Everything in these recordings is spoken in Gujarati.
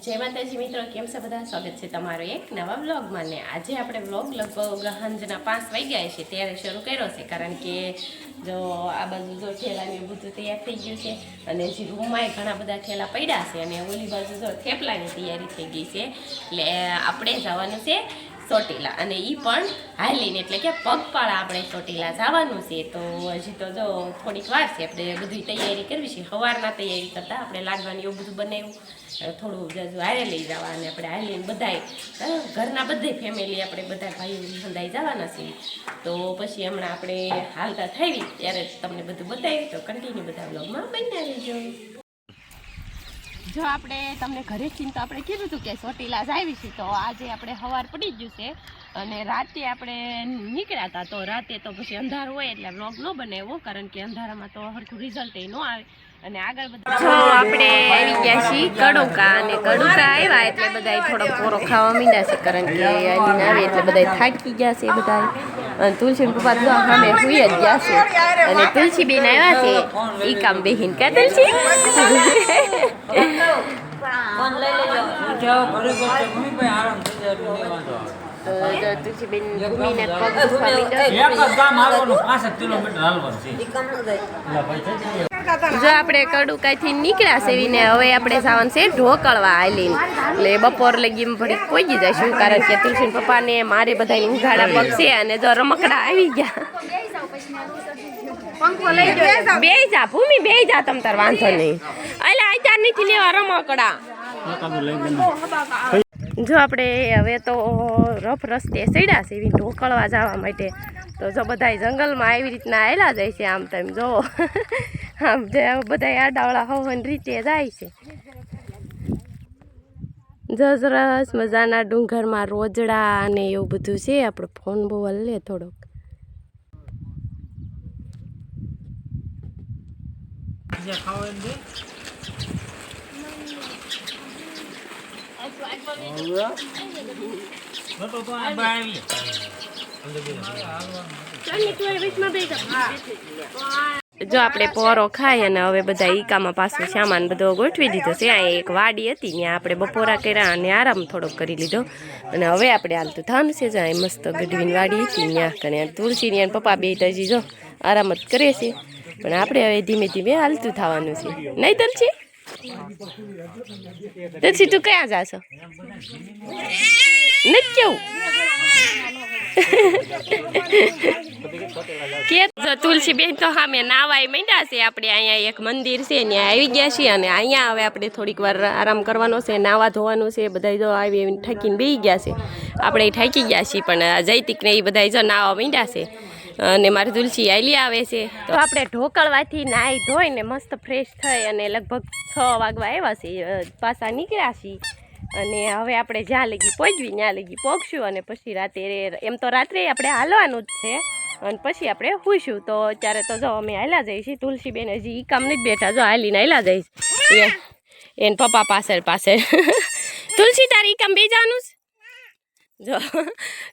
જય માતાજી મિત્રો, કેમ છે બધા? સ્વાગત છે તમારો એક નવા વ્લોગમાં. ને આજે આપણે વ્લોગ લગભગ સાંજના 5 વાગ્યા છે ત્યારે શરૂ કર્યો છે, કારણ કે જો આ બાજુ જો ઠેલાની બધું તૈયાર થઈ ગયું છે અને હજી રૂમમાં ઘણા બધા ઠેલા પડ્યા છે અને ઓલી બાજુ જો થેપલાની તૈયારી થઈ ગઈ છે. એટલે આપણે જવાનું છે ચોટીલા, અને એ પણ હાલીને, એટલે કે પગપાળા આપણે ચોટીલા જવાનું છે. તો હજી તો જો થોડીક વાર છે, આપણે બધી તૈયારી કરવી છે. સવારના તૈયારી કરતાં આપણે લાડવાની એવું બધું બનાવ્યું, થોડું જાજુ હારે લઈ જવા, અને આપણે હાલીને બધાય ઘરના બધે ફેમિલી આપણે બધા ભાઈઓ સંધાઈ જવાના છીએ. તો પછી હમણાં આપણે હાલતા થઈ ત્યારે તમને બધું બતાવી, તો કન્ટિન્યુ બધા બ્લોગમાં બન્યા રહેજો. જો આપણે તમને ઘરેથી તો આપણે કીધું હતું કે ચોટીલા જ આવી છે, તો આજે આપણે સવાર પડી ગયું છે અને રાતે આપણે નીકળ્યા હતા. તો રાતે તો પછી અંધારું હોય એટલે વ્લોગ ન બનાવ્યો, કારણ કે અંધારામાં તો સરખું રિઝલ્ટ ન આવે. અને આગળ બધા જો આપણે આવી ગયા છીએ કડુકા, અને કડુકા આવ્યા એટલે બધા થોડો પોરો ખાવા માંડ્યા છે, કારણ કે આવીને આવે એટલે બધા થાકી ગયા છે બધા. અને તુલસી પપ્પા તો સામે સુઈ જ ગયા છે, અને તુલસી બેન આવ્યા છે ઈ કામ બેહીન. કા તુલસી તો તુલસી બેન ભૂમિને પગ જો આપણે કડુકાથી નીકળ્યા છે ને હવે આપણે જવાનું છે ઢોકળવા હાલીને. એટલે બપોર લગી ભડી પહોંચી જઈશું, કારણ કે તુલસી પપ્પાને મારે બધા ઉઘાડા પગ છે, અને જો રમકડા આવી ગયા. બે જા ભૂમિ, બે જા, તમ તાર વાંધો નહીં. એટલે આચાર નથી લેવા રમકડા. જો આપણે હવે તો રફ રસ્તે ચડ્યા છે એવી ઢોકળવા જવા માટે. તો જો બધા જંગલમાં આવી રીતના આવેલા જાય છે, આમ તેમ જો આમ બધા આડાવાળા હવન રીતે જાય છે. જસરસ મજાના ડુંગરમાં રોજડા અને એવું બધું છે. આપણો ફોન બહુ હલે થોડોક. જો આપણે પોરો ખાઈ અને હવે બધા ઈકામાં પાછું સામાન બધો ગોઠવી દીધો છે. અહીંયા એક વાડી હતી, ત્યાં આપણે બપોરા કર્યા અને આરામ થોડોક કરી લીધો. અને હવે આપણે હાલતું થવાનું છે. જ્યાં મસ્ત ગઢવીની વાડી હતી ત્યાં કને તુલસીની અને પપ્પા બે હજી જો આરામ જ કરે છે, પણ આપણે હવે ધીમે ધીમે હાલતું થવાનું છે. નહીં તુલસી? તુલસી તું ક્યાં જાશો? નથી કેવું કે તુલસી બેન તો સામે નાવાય માંડ્યા છે. આપણે અહીંયા એક મંદિર છે ત્યાં આવી ગયા છીએ, અને અહીંયા હવે આપણે થોડીક વાર આરામ કરવાનો છે, નાવા ધોવાનું છે. બધા જો આવી થાકીને બેસી ગયા છે, આપણે થાકી ગયા છીએ, પણ જયતિક ને એ બધા જો નાવા માંડ્યા છે, અને મારી તુલસી આલી આવે છે. તો આપણે ઢોકળવાથી નાહી ધોઈને મસ્ત ફ્રેશ થઈ અને લગભગ 6 વાગવા આવ્યા છે, પાછા નીકળ્યા છીએ. અને હવે આપણે જ્યાં લગી પહોંચવી ત્યાં લગી પહોંચશું, અને પછી રાતે એમ તો રાત્રે આપણે હાલવાનું જ છે, અને પછી આપણે સૂઈશું. તો અત્યારે તો જો અમે હાલ્યા જઈશું. તુલસી બેન હજી ઈ કામ નથી બેઠા, જો હાલીને હાલ્યા જઈશ એને પપ્પા પાછળ પાછળ. તુલસી તારી ઈ કામ બે જવાનું જો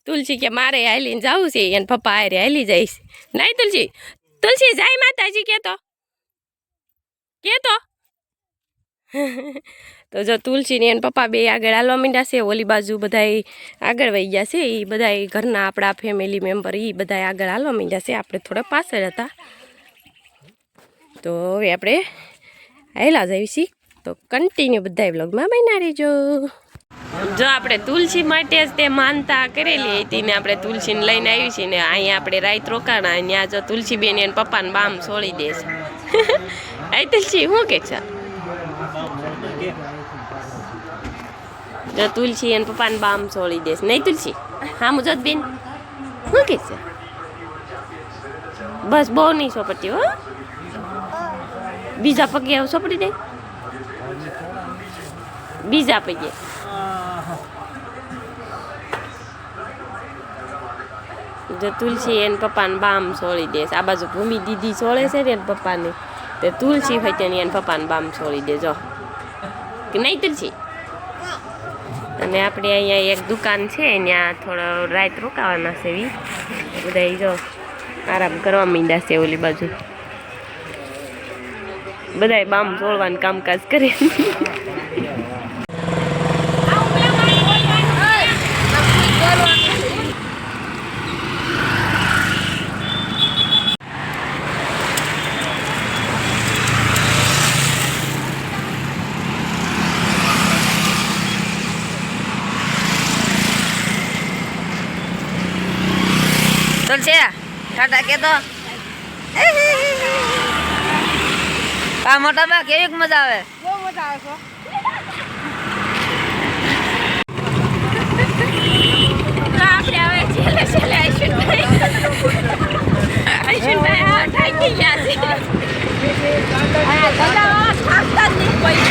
તુલસી કે મારે હાલીને જવું છે, એને પપ્પા હારે હાલી જઈશ. નહીં તુલસી? તુલસી જાય માતાજી કેતો તો જો તુલસી ને એને પપ્પા બે આગળ હાલવા માંડ્યા છે. ઓલી બાજુ બધા આગળ વહી ગયા છે, એ બધા ઘરના આપણા ફેમિલી મેમ્બર એ બધા આગળ હાલવા માંડ્યા છે. આપણે થોડા પાછળ હતા, તો હવે આપણે હાલ્યા જઈશી. તો કન્ટિન્યુ બધા બ્લોગમાં બન્યા રહેજો. જો આપણે તુલસી માટે જ તે માનતા કરેલી હતી ને આપણે તુલસીને લઈને આવી છીએ, ને અહીંયા આપણે રાત રોકાણા. ત્યાં જો તુલસી બેન એને પપ્પાને બામ છોડી દે છે. આ તુલસી શું કે છે? જો તુલસી એને પપ્પાને બામ છોડી દેશે. નહીં તુલસી? હા મુજોત બેન શું કે છે? બસ બહુ નહીં સોપડતી હો, બીજા પગે આવું સોપડી દે, બીજા પગે. જો તુલસી એને પપ્પાને બામ છોડી દેશે. આ બાજુ ભૂમિ દીદી છોડે છે ને એને પપ્પાને, તે તુલસી હોય તેને એને પપ્પાને બામ છોડી દેજો કે નહીં તુલસી? અને આપણે અહીંયા એક દુકાન છે, ત્યાં થોડો રાત રોકાવાના છે. બધા જો આરામ કરવા માંડ્યા છે ઓલી બાજુ. બધાય બામ છોડવાનું કામકાજ કરે. બોલ છે ટાટા કે તો આ મોટા બા કેવી મજા આવે? બહુ મજા આવે તો આપણે હવે છેલ્લે છેલ્લે આઈશુનભાઈ થાકી ગયા છે. થાકતા જ નહીં કોઈ.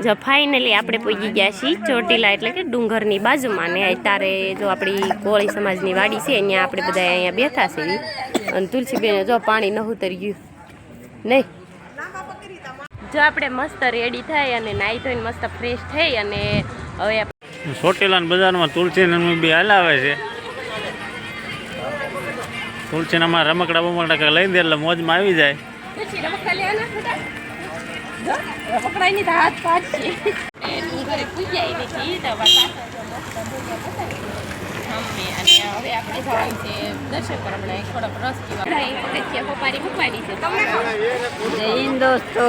જો ફાઇનલી આપણે પહોંચી ગયા છીએ ચોટીલા એટલે કે ડુંગરની બાજુમાં ને અત્યારે જો આપણી કોળી સમાજની વાડી છે અહીંયા આપણે બધા અહીંયા બેઠા છીએ અને તુલસીબેન જો પાણી ન ઉતરી ગયું નહીં. જો આપણે મસ્ત રેડી થાય અને નાહી ધોઈને મસ્ત ફ્રેશ થઈ અને હવે ચોટીલા બજારમાં તુલસી બી હલાવે છે. તુલસીનામાં રમકડા બમકડા લઈ દે એટલે મોજમાં આવી જાય. પકડાઈ તો હાથ પાડશે ઘરે પૂજાઈ નથી હવે આપણે જવાનું છે દર્શન કરવા થોડોક રસ પીવા પપ્પાની મૂકવાની છે. દોસ્તો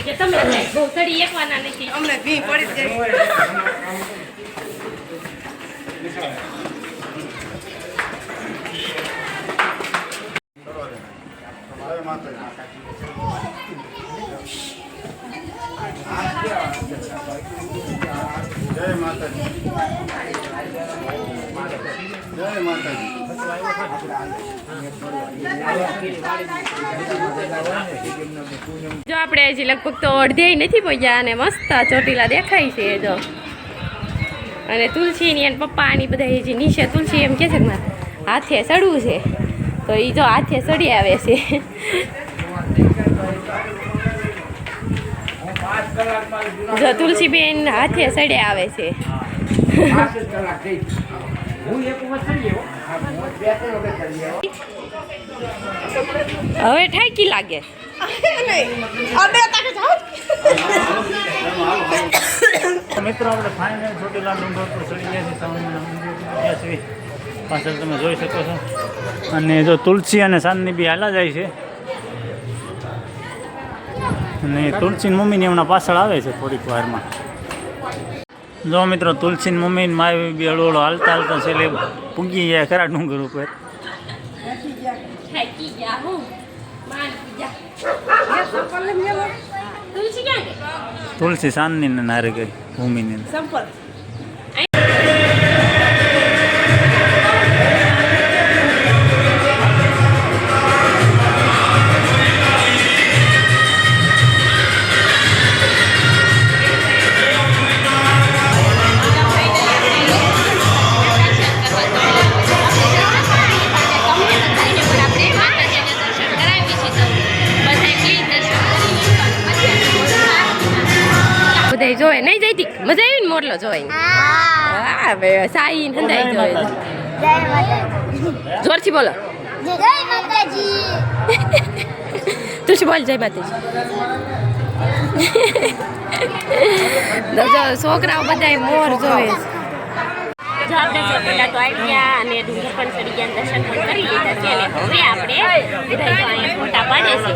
કે તમે બહુ સડી એકવાના નથી અમને ભી પડી જાય. જય માતાજી. જય માતાજી. જો આપણે હજી લગભગ તો અડધે નથી પહોંચ્યા અને મસ્ત ચોટીલા દેખાય છે જો. અને તુલસીની અને પપ્પાની બધા હજી નીચે તુલસી એમ કહે છે કે મારે હાથે ચડવું છે તો એ જો હાથે ચડી આવે છે. જો તુલસીબેન હાથે ચડે આવે છે. હવે ઠાકી લાગે. મિત્રો આપણે ફાઇનલ ચોટીલા ડુંગર પર ચડી ગયા છીએ. પાછળ તમે જોઈ શકો છો. અને જો તુલસી અને સાંજની બી હાલા જાય છે અને તુલસીની મમ્મીની હમણાં પાછળ આવે છે થોડીક વારમાં. જો મિત્રો તુલસીની મમ્મીને માવી બી હળવો હાલતા હાલતા છેલ્લે પૂગી જાય ખરા ડુંગર ઉપર. તુલસી સાંજની ને નારે ગઈ ભૂમિની. બધા જોવે નહીં જઈતી મજા આવી ને મોરલો જોઈ. હા ભાઈ સાઈ હંધાઈ જોઈ. જોરથી બોલો જય માતાજી. તુલસી બોલ જય માતાજી. છોકરાઓ બધા મોર જોવે. જો આપણે ચોટીલા તો આવી ગયા અને ડુંગર પણ ચડી ગયા દર્શન પણ કરી લીધા છે અને હવે આપણે બધા અહીંયા ફોટા પાડે છે.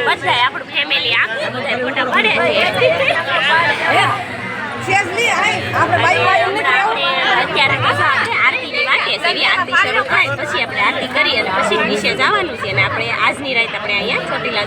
બધા આપણું ફેમિલી આખું બધા ફોટા પાડે છે. અત્યારે આરતીની વાટે છે. આરતી શરૂ થાય પછી આપણે આરતી કરી અને પછી નીચે જવાનું છે અને આપણે આજની રાત આપણે અહીંયા ચોટીલા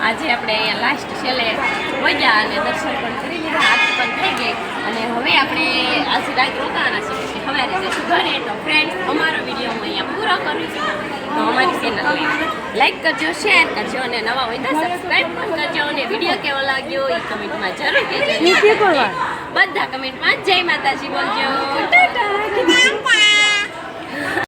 આજે આપણે અહીંયા લાસ્ટ છેલ્લે પહોંચ્યા અને દર્શન પણ કરી લીધા, આરતી પણ થઈ ગઈ અને હવે આપણે આજે રાત રોકાવાના છે, પછી સવારે જઈશું ઘરે. તો ફ્રેન્ડ્સ, અમારો વિડીયો હું અહીંયા પૂરો કરું છું. તો અમારી ચેનલને લાઈક કરજો, શેર કરજો અને નવા હોય તો સબસ્ક્રાઈબ પણ કરજો. અને વિડીયો કેવો લાગ્યો એ કમેન્ટમાં જરૂર કહેજો. બધા કમેન્ટમાં જય માતાજી બોલજો. ટાટા.